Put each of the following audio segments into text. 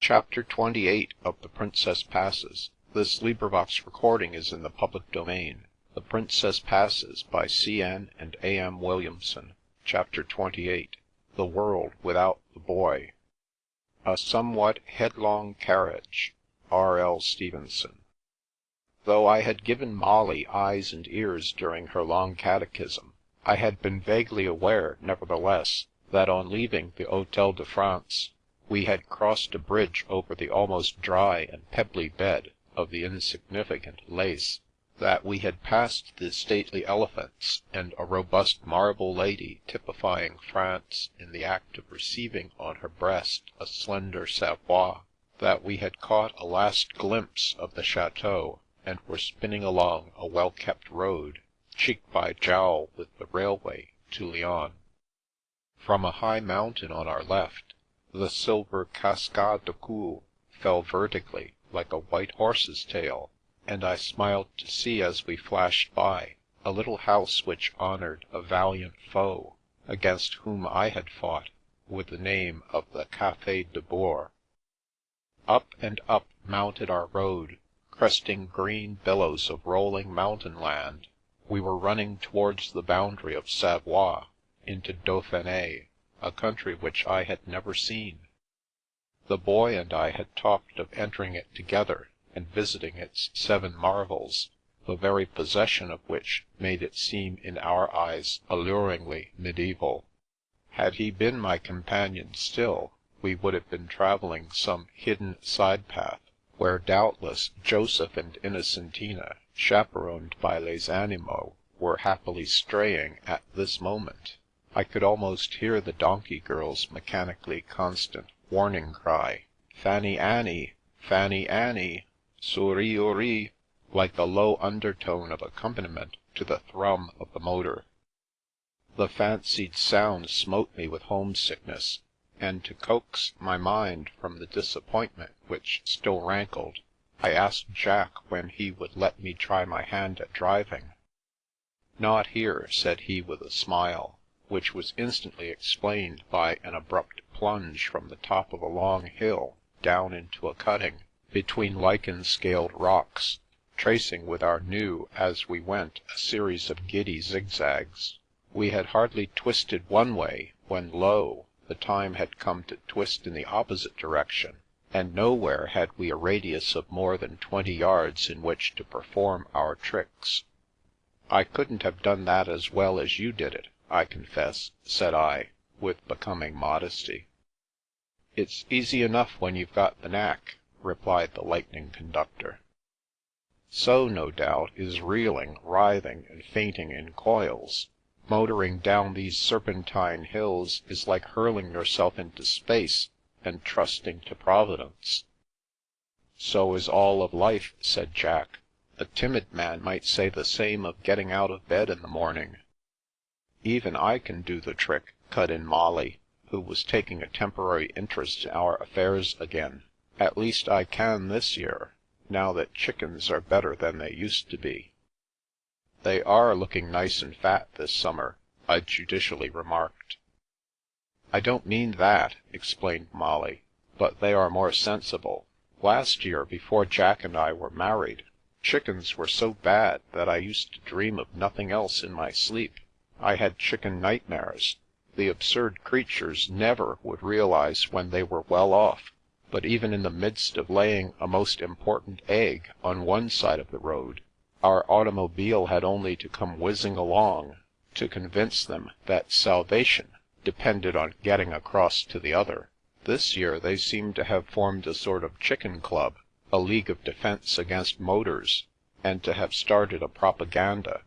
Chapter 28 of The Princess Passes. This recording is in the public domain. The Princess Passes by C.N. and A.M. Williamson. Chapter 28. The World Without the Boy. A somewhat headlong carriage. R.L. Stevenson. Though I had given Molly eyes and ears during her long catechism, I had been vaguely aware, nevertheless, that on leaving the Hôtel de France, we had crossed a bridge over the almost dry and pebbly bed of the insignificant Lace, that we had passed the stately elephants and a robust marble lady typifying France in the act of receiving on her breast a slender Savoie, that we had caught a last glimpse of the chateau and were spinning along a well-kept road, cheek by jowl with the railway to Lyons. From a high mountain on our left, the silver Cascade de Coux fell vertically like a white horse's tail, and I smiled to see as we flashed by a little house which honoured a valiant foe, against whom I had fought, with the name of the Café de Bourg. Up and up mounted our road, cresting green billows of rolling mountain land. We were running towards the boundary of Savoie, into Dauphiné, a country which I had never seen. The boy and I had talked of entering it together and visiting its 7 marvels, the very possession of which made it seem in our eyes alluringly medieval. Had he been my companion still, we would have been travelling some hidden side path, where doubtless Joseph and Innocentina, chaperoned by les animaux, were happily straying at this moment. I could almost hear the donkey girl's mechanically constant warning cry, "Fanny Annie! Fanny Annie! Souris ouris!" like a low undertone of accompaniment to the thrum of the motor. The fancied sound smote me with homesickness, and to coax my mind from the disappointment which still rankled, I asked Jack when he would let me try my hand at driving. "Not here," said he with a smile, which was instantly explained by an abrupt plunge from the top of a long hill down into a cutting between lichen-scaled rocks, tracing with our new as we went a series of giddy zigzags. We had hardly twisted one way when lo! the time had come to twist in the opposite direction, and nowhere had we a radius of more than 20 yards in which to perform our tricks. "I couldn't have done that as well as you did it, I confess," said I, with becoming modesty. "It's easy enough when you've got the knack," replied the lightning conductor. "So, no doubt, is reeling, writhing, and fainting in coils. Motoring down these serpentine hills is like hurling yourself into space and trusting to Providence." "So is all of life," said Jack. "A timid man might say the same of getting out of bed in the morning." "Even I can do the trick," cut in Molly, who was taking a temporary interest in our affairs again. "At least I can this year, now that chickens are better than they used to be." "They are looking nice and fat this summer," I judicially remarked. "I don't mean that," explained Molly, "but they are more sensible. Last year, before Jack and I were married, chickens were so bad that I used to dream of nothing else in my sleep. I had chicken nightmares. The absurd creatures never would realize when they were well off, but even in the midst of laying a most important egg on one side of the road, our automobile had only to come whizzing along to convince them that salvation depended on getting across to the other. This year they seem to have formed a sort of chicken club, a league of defence against motors, and to have started a propaganda.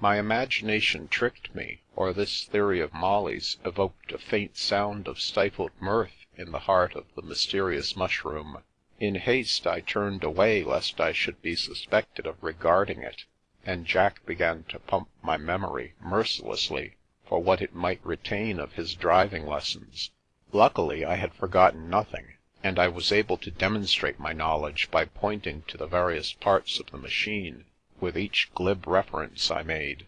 My imagination tricked me, or this theory of Molly's evoked a faint sound of stifled mirth in the heart of the mysterious mushroom. In haste I turned away lest I should be suspected of regarding it, and Jack began to pump my memory mercilessly for what it might retain of his driving lessons. Luckily I had forgotten nothing, and I was able to demonstrate my knowledge by pointing to the various parts of the machine, with each glib reference I made.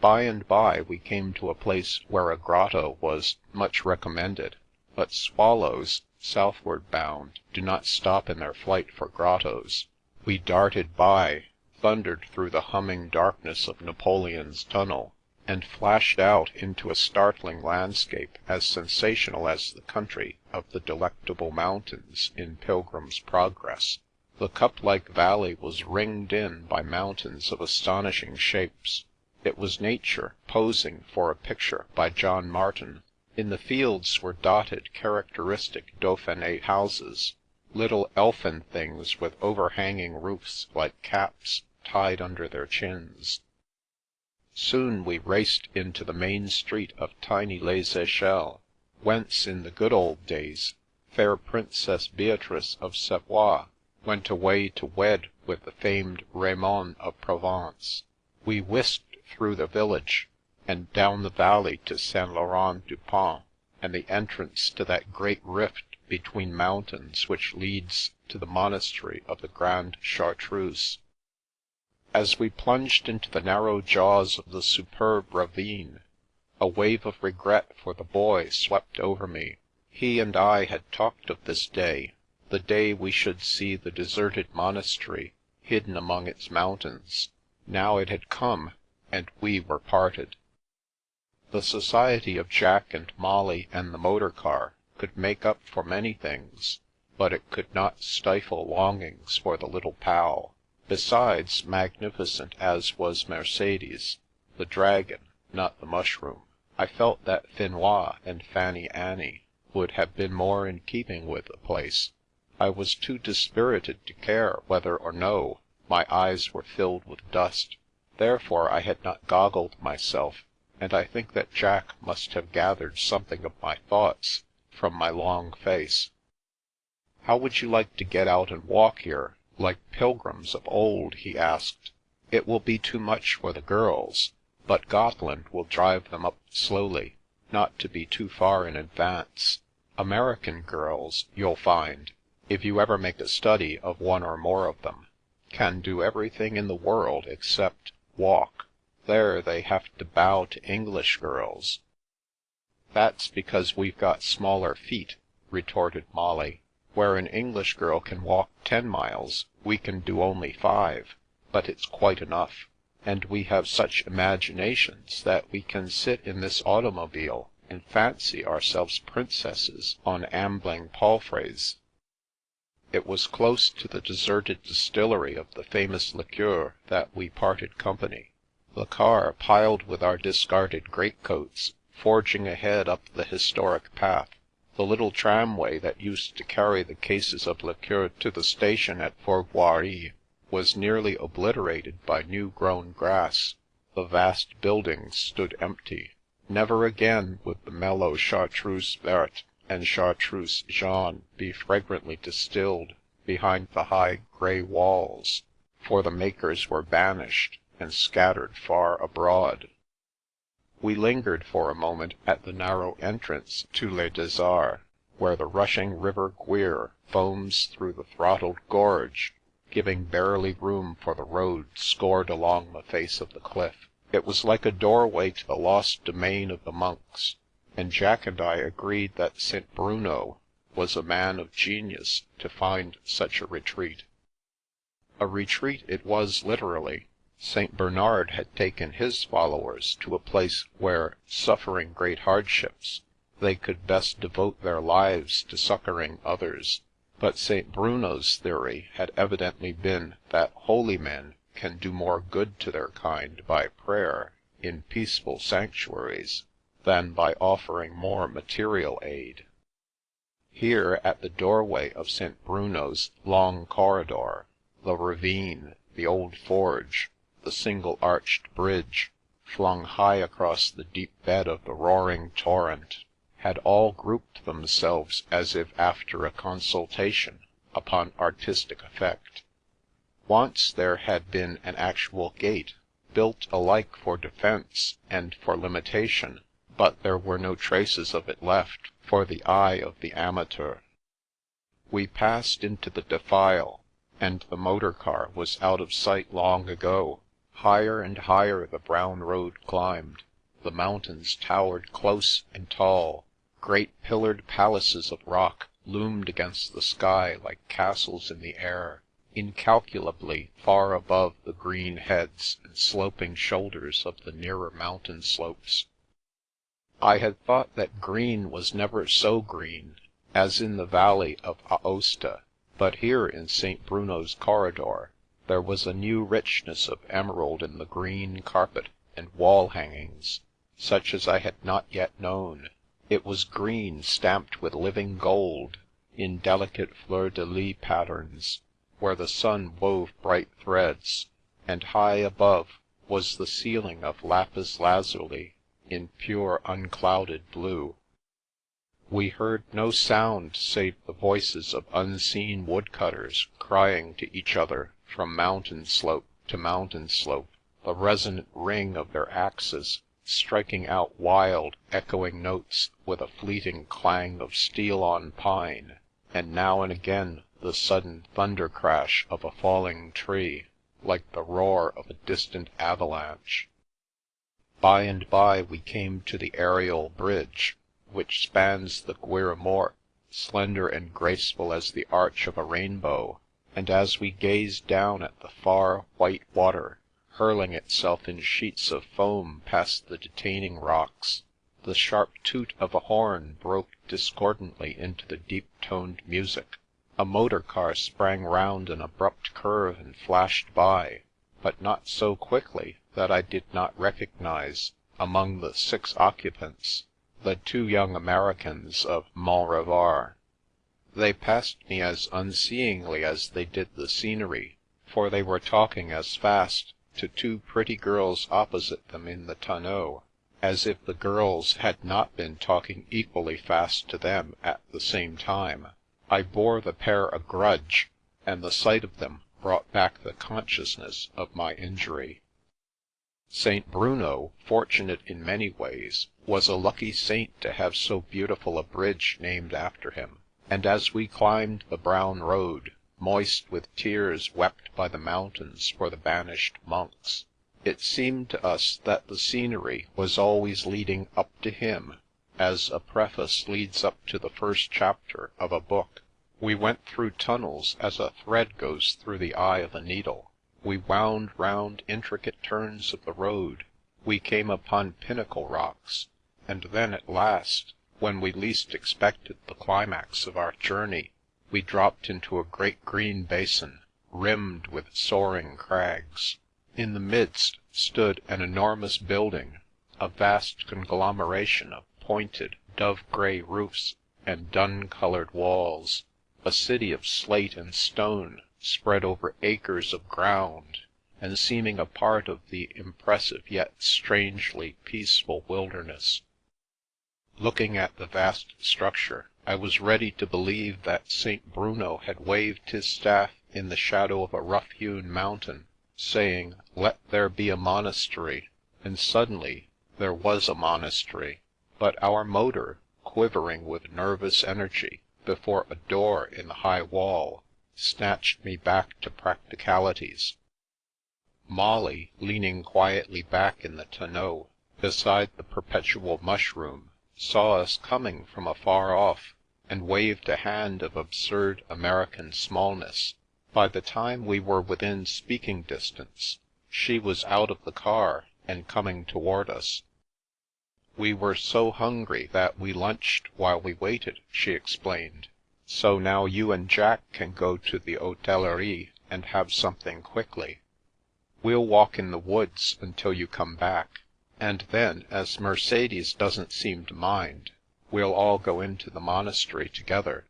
By and by we came to a place where a grotto was much recommended, but swallows, southward bound, do not stop in their flight for grottos. We darted by, thundered through the humming darkness of Napoleon's tunnel, and flashed out into a startling landscape as sensational as the country of the Delectable Mountains in Pilgrim's Progress. The cup-like valley was ringed in by mountains of astonishing shapes. It was nature posing for a picture by John Martin. In the fields were dotted characteristic Dauphiné houses, little elfin things with overhanging roofs like caps tied under their chins. Soon we raced into the main street of tiny Les Echelles, whence in the good old days fair Princess Beatrice of Savoie went away to wed with the famed Raymond of Provence. We whisked through the village, and down the valley to Saint-Laurent-du-Pont, and the entrance to that great rift between mountains which leads to the monastery of the Grande Chartreuse. As we plunged into the narrow jaws of the superb ravine, a wave of regret for the Boy swept over me. He and I had talked of this day, the day we should see the deserted monastery hidden among its mountains. Now it had come, and we were parted. The society of Jack and Molly and the motor car could make up for many things, but it could not stifle longings for the little pal. Besides, magnificent as was Mercedes, the dragon, not the mushroom, I felt that Finois and Fanny Annie would have been more in keeping with the place. I was too dispirited to care whether or no my eyes were filled with dust. Therefore I had not goggled myself, and I think that Jack must have gathered something of my thoughts from my long face. "How would you like to get out and walk here, like pilgrims of old?" he asked. "It will be too much for the girls, but Gotland will drive them up slowly, not to be too far in advance. American girls, you'll find, if you ever make a study of one or more of them, can do everything in the world except walk. There they have to bow to English girls." "That's because we've got smaller feet," retorted Molly. "Where an English girl can walk 10 miles, we can do only 5, but it's quite enough. And we have such imaginations that we can sit in this automobile and fancy ourselves princesses on ambling palfreys." It was close to the deserted distillery of the famous liqueur that we parted company. The car, piled with our discarded greatcoats, forging ahead up the historic path. The little tramway that used to carry the cases of liqueur to the station at Fourvoirie was nearly obliterated by new-grown grass. The vast buildings stood empty. Never again would the mellow chartreuse verte and chartreuse jaune be fragrantly distilled behind the high grey walls, for the makers were banished and scattered far abroad. We lingered for a moment at the narrow entrance to Les Desarts, where the rushing river Guiers foams through the throttled gorge, giving barely room for the road scored along the face of the cliff. It was like a doorway to the lost domain of the monks, and Jack and I agreed that St. Bruno was a man of genius to find such a retreat. A retreat it was literally. St. Bernard had taken his followers to a place where, suffering great hardships, they could best devote their lives to succouring others. But St. Bruno's theory had evidently been that holy men can do more good to their kind by prayer in peaceful sanctuaries than by offering more material aid. Here, at the doorway of St. Bruno's long corridor, the ravine, the old forge, the single-arched bridge, flung high across the deep bed of the roaring torrent, had all grouped themselves as if after a consultation upon artistic effect. Once there had been an actual gate, built alike for defence and for limitation, but there were no traces of it left for the eye of the amateur. We passed into the defile, and the motor car was out of sight long ago. Higher and higher the brown road climbed. The mountains towered close and tall. Great pillared palaces of rock loomed against the sky like castles in the air, incalculably far above the green heads and sloping shoulders of the nearer mountain slopes. I had thought that green was never so green as in the valley of Aosta, but here in St. Bruno's corridor there was a new richness of emerald in the green carpet and wall hangings, such as I had not yet known. It was green stamped with living gold, in delicate fleur-de-lis patterns, where the sun wove bright threads, and high above was the ceiling of lapis lazuli in pure unclouded blue. We heard no sound save the voices of unseen woodcutters crying to each other from mountain slope to mountain slope, the resonant ring of their axes striking out wild, echoing notes with a fleeting clang of steel on pine, and now and again the sudden thunder crash of a falling tree, like the roar of a distant avalanche. By and by we came to the aerial bridge, which spans the Guier Mort, slender and graceful as the arch of a rainbow, and as we gazed down at the far, white water, hurling itself in sheets of foam past the detaining rocks, the sharp toot of a horn broke discordantly into the deep-toned music. A motor car sprang round an abrupt curve and flashed by, but not so quickly that I did not recognize, among the 6 occupants, the 2 young Americans of Mont Revard. They passed me as unseeingly as they did the scenery, for they were talking as fast to 2 pretty girls opposite them in the tonneau, as if the girls had not been talking equally fast to them at the same time. I bore the pair a grudge, and the sight of them brought back the consciousness of my injury. St. Bruno, fortunate in many ways, was a lucky saint to have so beautiful a bridge named after him, and as we climbed the brown road, moist with tears wept by the mountains for the banished monks, it seemed to us that the scenery was always leading up to him, as a preface leads up to the first chapter of a book. We went through tunnels as a thread goes through the eye of a needle. We wound round intricate turns of the road. We came upon pinnacle rocks, and then at last, when we least expected the climax of our journey, we dropped into a great green basin, rimmed with soaring crags. In the midst stood an enormous building, a vast conglomeration of pointed, dove-grey roofs and dun-coloured walls, a city of slate and stone spread over acres of ground, and seeming a part of the impressive yet strangely peaceful wilderness. Looking at the vast structure, I was ready to believe that St. Bruno had waved his staff in the shadow of a rough-hewn mountain, saying, "Let there be a monastery," and suddenly there was a monastery, but our motor, quivering with nervous energy before a door in the high wall, snatched me back to practicalities. Molly, leaning quietly back in the tonneau, beside the perpetual mushroom, saw us coming from afar off, and waved a hand of absurd American smallness. By the time we were within speaking distance, she was out of the car and coming toward us. "We were so hungry that we lunched while we waited," she explained. "So now you and Jack can go to the hotellerie and have something quickly. We'll walk in the woods until you come back, and then, as Mercedes doesn't seem to mind, we'll all go into the monastery together."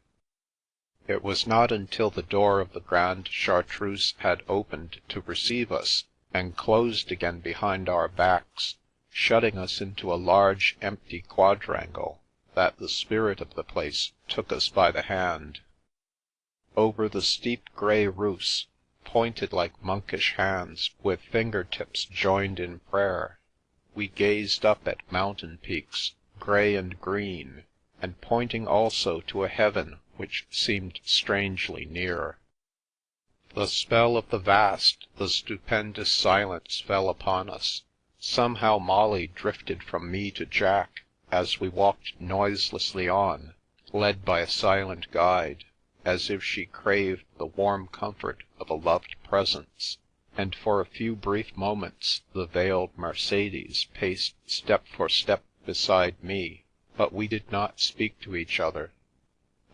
It was not until the door of the Grande Chartreuse had opened to receive us, and closed again behind our backs, shutting us into a large empty quadrangle, that the spirit of the place took us by the hand. Over the steep grey roofs, pointed like monkish hands with finger-tips joined in prayer, we gazed up at mountain peaks, grey and green, and pointing also to a heaven which seemed strangely near. The spell of the vast, the stupendous silence fell upon us. Somehow Molly drifted from me to Jack, as we walked noiselessly on, led by a silent guide, as if she craved the warm comfort of a loved presence, and for a few brief moments the veiled Mercedes paced step for step beside me, but we did not speak to each other.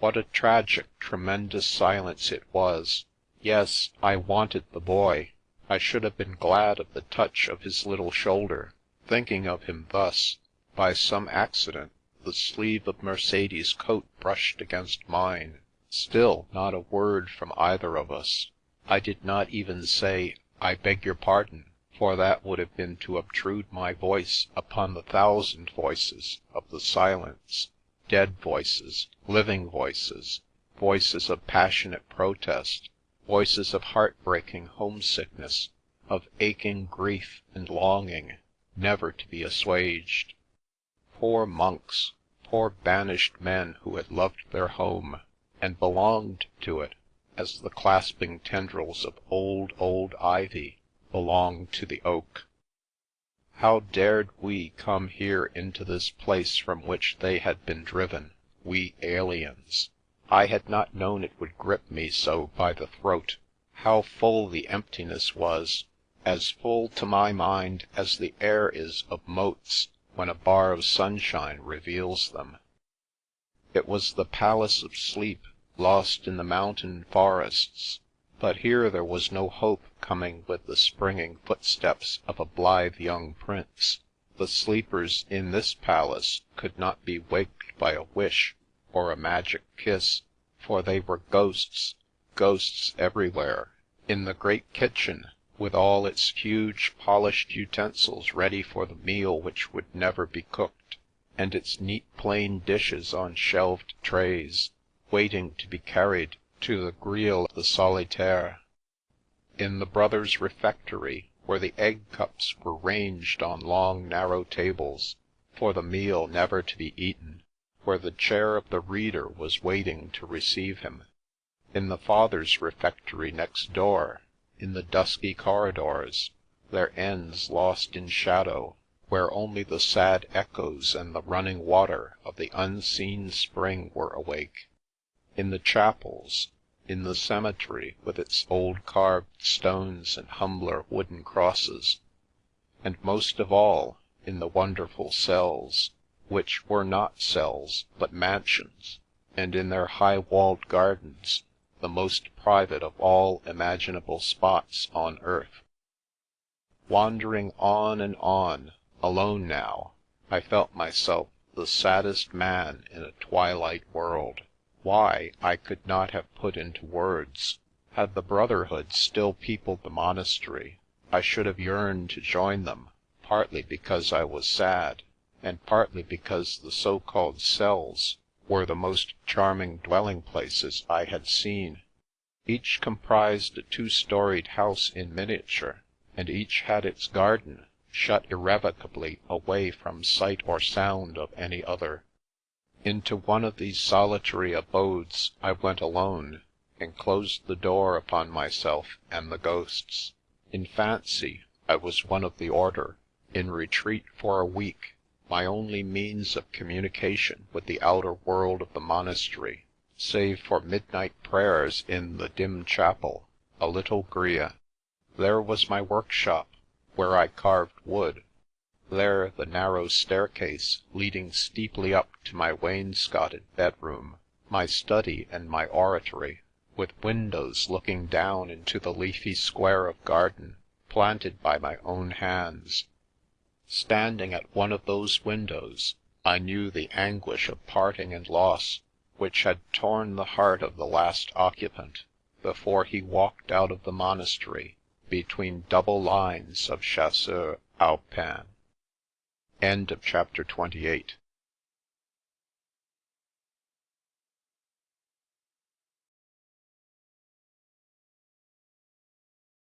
What a tragic, tremendous silence it was! Yes, I wanted the boy. I should have been glad of the touch of his little shoulder. Thinking of him thus, by some accident, the sleeve of Mercedes' coat brushed against mine. Still not a word from either of us. I did not even say, "I beg your pardon," for that would have been to obtrude my voice upon the thousand voices of the silence. Dead voices, living voices, voices of passionate protest, voices of heartbreaking homesickness, of aching grief and longing, never to be assuaged. Poor monks, poor banished men who had loved their home, and belonged to it, as the clasping tendrils of old ivy belong to the oak. How dared we come here into this place from which they had been driven, we aliens? I had not known it would grip me so by the throat. How full the emptiness was, as full to my mind as the air is of motes when a bar of sunshine reveals them. It was the palace of sleep, lost in the mountain forests, but here there was no hope coming with the springing footsteps of a blithe young prince. The sleepers in this palace could not be waked by a wish or a magic kiss, for they were ghosts, ghosts everywhere. In the great kitchen, with all its huge polished utensils ready for the meal which would never be cooked, and its neat plain dishes on shelved trays, waiting to be carried to the grille of the solitaire. In the brothers' refectory, where the egg cups were ranged on long narrow tables, for the meal never to be eaten, where the chair of the reader was waiting to receive him. In the fathers' refectory next door, in the dusky corridors, their ends lost in shadow, where only the sad echoes and the running water of the unseen spring were awake. In the chapels, in the cemetery with its old carved stones and humbler wooden crosses, and most of all, in the wonderful cells, which were not cells but mansions, and in their high-walled gardens, the most private of all imaginable spots on earth. Wandering on and on, alone now, I felt myself the saddest man in a twilight world. Why, I could not have put into words. Had the Brotherhood still peopled the monastery, I should have yearned to join them, partly because I was sad, and partly because the so-called cells were the most charming dwelling places I had seen. Each comprised a 2-storied house in miniature, and each had its garden, shut irrevocably away from sight or sound of any other. Into one of these solitary abodes I went alone, and closed the door upon myself and the ghosts. In fancy, I was one of the order, in retreat for a week, my only means of communication with the outer world of the monastery, save for midnight prayers in the dim chapel, a little grille. There was my workshop, where I carved wood. There the narrow staircase leading steeply up to my wainscoted bedroom, my study and my oratory, with windows looking down into the leafy square of garden planted by my own hands. Standing at one of those windows, I knew the anguish of parting and loss which had torn the heart of the last occupant before he walked out of the monastery between double lines of chasseurs alpins. End of chapter 28.